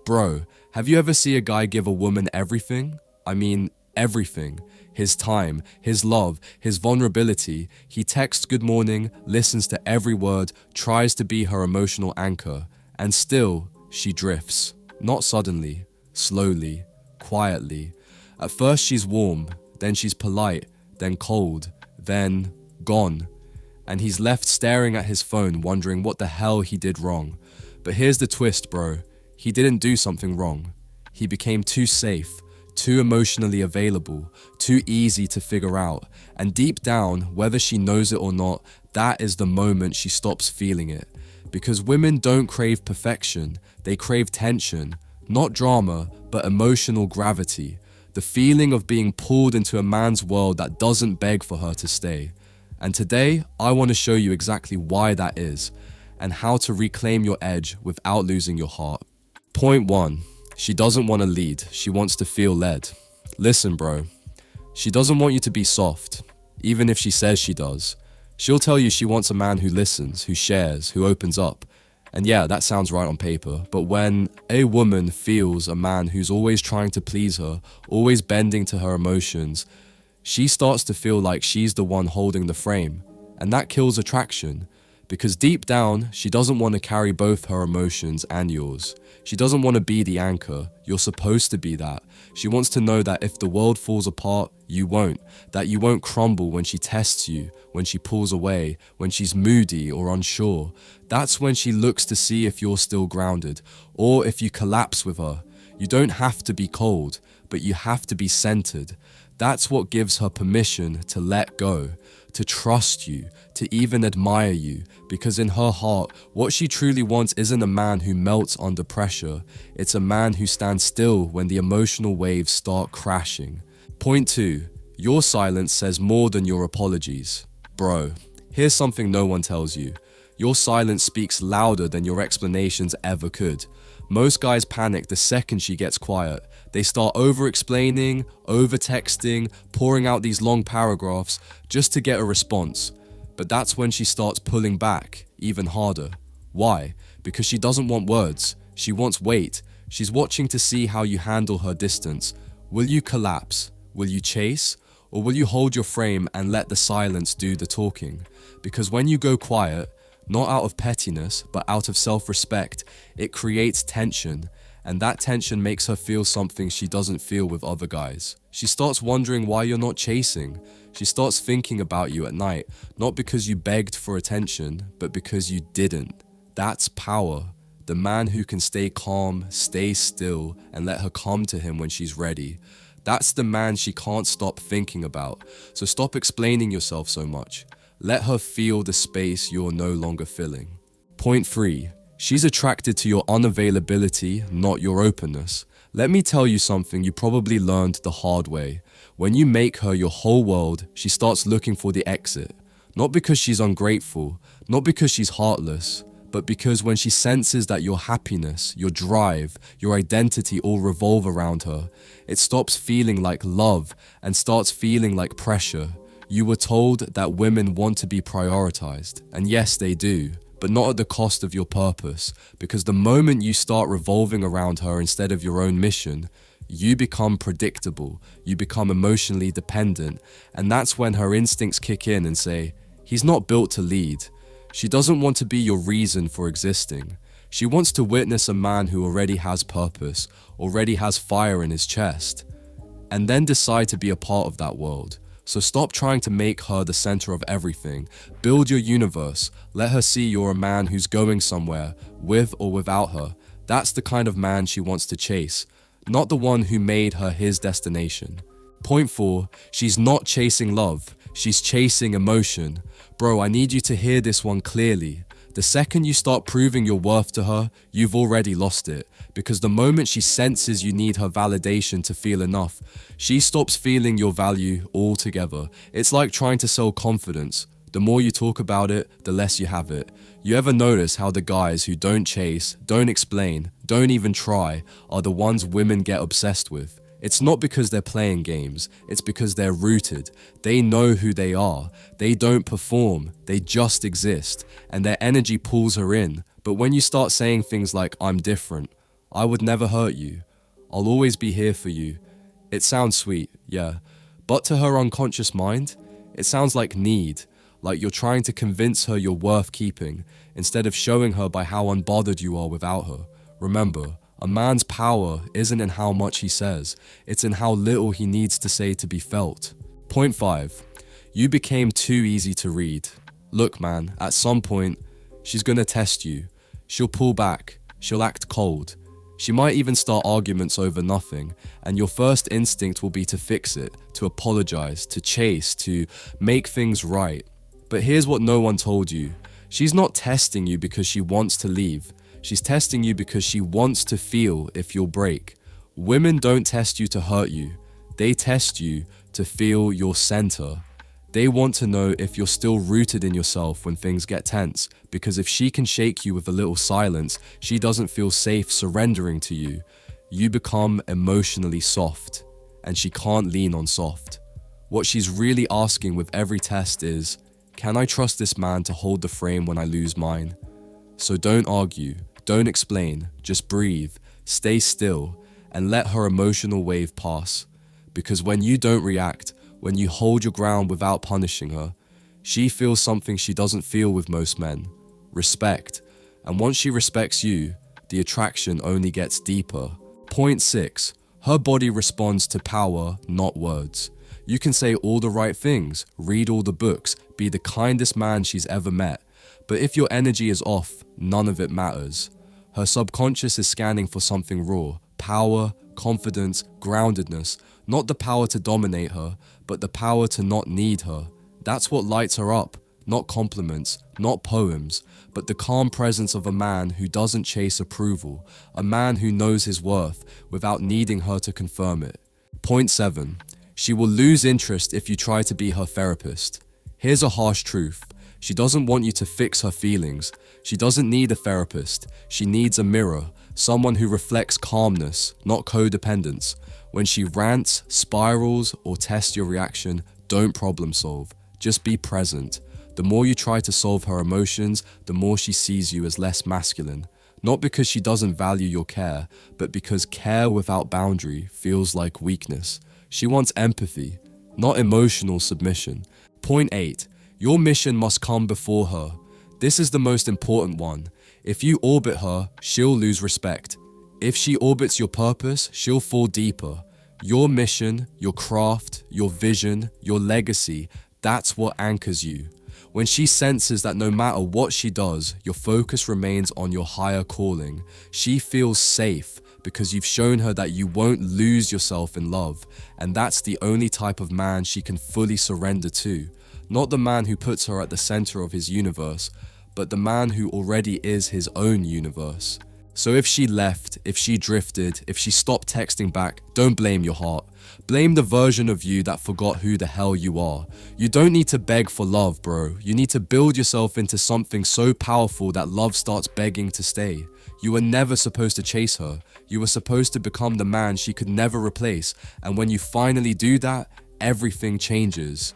Bro, have you ever seen a guy give a woman everything? I mean, everything. His time, his love, his vulnerability. He texts good morning, listens to every word, tries to be her emotional anchor. And still, she drifts. Not suddenly, slowly, quietly. At first she's warm, then she's polite, then cold, then gone. And he's left staring at his phone wondering what the hell he did wrong. But here's the twist, bro. He didn't do something wrong. He became too safe, too emotionally available, too easy to figure out. And deep down, whether she knows it or not, that is the moment she stops feeling it. Because women don't crave perfection, they crave tension. Not drama, but emotional gravity. The feeling of being pulled into a man's world that doesn't beg for her to stay. And today, I want to show you exactly why that is, and how to reclaim your edge without losing your heart. Point 1. She doesn't want to lead, she wants to feel led. Listen, bro. She doesn't want you to be soft, even if she says she does. She'll tell you she wants a man who listens, who shares, who opens up. And yeah, that sounds right on paper, but when a woman feels a man who's always trying to please her, always bending to her emotions, she starts to feel like she's the one holding the frame. And that kills attraction, because deep down, she doesn't want to carry both her emotions and yours. She doesn't want to be the anchor. You're supposed to be that. She wants to know that if the world falls apart, you won't. That you won't crumble when she tests you, when she pulls away, when she's moody or unsure. That's when she looks to see if you're still grounded, or if you collapse with her. You don't have to be cold, but you have to be centered. That's what gives her permission to let go, to trust you, to even admire you, because in her heart, what she truly wants isn't a man who melts under pressure. It's a man who stands still when the emotional waves start crashing. Point 2. Your silence says more than your apologies. Bro, here's something no one tells you. Your silence speaks louder than your explanations ever could. Most guys panic the second she gets quiet. They start over-explaining, over-texting, pouring out these long paragraphs just to get a response. But that's when she starts pulling back even harder. Why? Because she doesn't want words. She wants weight. She's watching to see how you handle her distance. Will you collapse? Will you chase? Or will you hold your frame and let the silence do the talking? Because when you go quiet, not out of pettiness, but out of self-respect, it creates tension, and that tension makes her feel something she doesn't feel with other guys. She starts wondering why you're not chasing. She starts thinking about you at night, not because you begged for attention, but because you didn't. That's power. The man who can stay calm, stay still, and let her come to him when she's ready. That's the man she can't stop thinking about. So stop explaining yourself so much. Let her feel the space you're no longer filling. Point 3. She's attracted to your unavailability, not your openness. Let me tell you something you probably learned the hard way. When you make her your whole world, she starts looking for the exit. Not because she's ungrateful, not because she's heartless, but because when she senses that your happiness, your drive, your identity all revolve around her, it stops feeling like love and starts feeling like pressure. You were told that women want to be prioritized, and yes, they do, but not at the cost of your purpose, because the moment you start revolving around her instead of your own mission, you become predictable, you become emotionally dependent, and that's when her instincts kick in and say, he's not built to lead. She doesn't want to be your reason for existing. She wants to witness a man who already has purpose, already has fire in his chest, and then decide to be a part of that world. So stop trying to make her the center of everything. Build your universe. Let her see you're a man who's going somewhere, with or without her. That's the kind of man she wants to chase, not the one who made her his destination. Point 4, she's not chasing love, she's chasing emotion. Bro, I need you to hear this one clearly. The second you start proving your worth to her, you've already lost it. Because the moment she senses you need her validation to feel enough, she stops feeling your value altogether. It's like trying to sell confidence. The more you talk about it, the less you have it. You ever notice how the guys who don't chase, don't explain, don't even try, are the ones women get obsessed with? It's not because they're playing games, it's because they're rooted. They know who they are. They don't perform, they just exist, and their energy pulls her in. But when you start saying things like, I'm different, I would never hurt you. I'll always be here for you. It sounds sweet, yeah. But to her unconscious mind, it sounds like need, like you're trying to convince her you're worth keeping, instead of showing her by how unbothered you are without her. Remember, a man's power isn't in how much he says, it's in how little he needs to say to be felt. Point 5. You became too easy to read. Look man, at some point, she's gonna test you. She'll pull back, she'll act cold. She might even start arguments over nothing, and your first instinct will be to fix it, to apologize, to chase, to make things right. But here's what no one told you. She's not testing you because she wants to leave. She's testing you because she wants to feel if you'll break. Women don't test you to hurt you. They test you to feel your center. They want to know if you're still rooted in yourself when things get tense, because if she can shake you with a little silence, she doesn't feel safe surrendering to you. You become emotionally soft, and she can't lean on soft. What she's really asking with every test is, can I trust this man to hold the frame when I lose mine? So don't argue, don't explain, just breathe, stay still, and let her emotional wave pass. Because when you don't react, when you hold your ground without punishing her, she feels something she doesn't feel with most men, respect. And once she respects you, the attraction only gets deeper. Point 6. Her body responds to power, not words. You can say all the right things, read all the books, be the kindest man she's ever met, but if your energy is off, none of it matters. Her subconscious is scanning for something raw, power, confidence, groundedness, not the power to dominate her, but the power to not need her. That's what lights her up, not compliments, not poems, but the calm presence of a man who doesn't chase approval, a man who knows his worth without needing her to confirm it. Point 7. She will lose interest if you try to be her therapist. Here's a harsh truth. She doesn't want you to fix her feelings. She doesn't need a therapist. She needs a mirror, someone who reflects calmness, not codependence. When she rants, spirals, or tests your reaction, don't problem solve. Just be present. The more you try to solve her emotions, the more she sees you as less masculine. Not because she doesn't value your care, but because care without boundary feels like weakness. She wants empathy, not emotional submission. Point 8. Your mission must come before her. This is the most important one. If you orbit her, she'll lose respect. If she orbits your purpose, she'll fall deeper. Your mission, your craft, your vision, your legacy, that's what anchors you. When she senses that no matter what she does, your focus remains on your higher calling, she feels safe because you've shown her that you won't lose yourself in love, and that's the only type of man she can fully surrender to. Not the man who puts her at the center of his universe, but the man who already is his own universe. So if she left, if she drifted, if she stopped texting back, don't blame your heart. Blame the version of you that forgot who the hell you are. You don't need to beg for love, bro. You need to build yourself into something so powerful that love starts begging to stay. You were never supposed to chase her. You were supposed to become the man she could never replace. And when you finally do that, everything changes.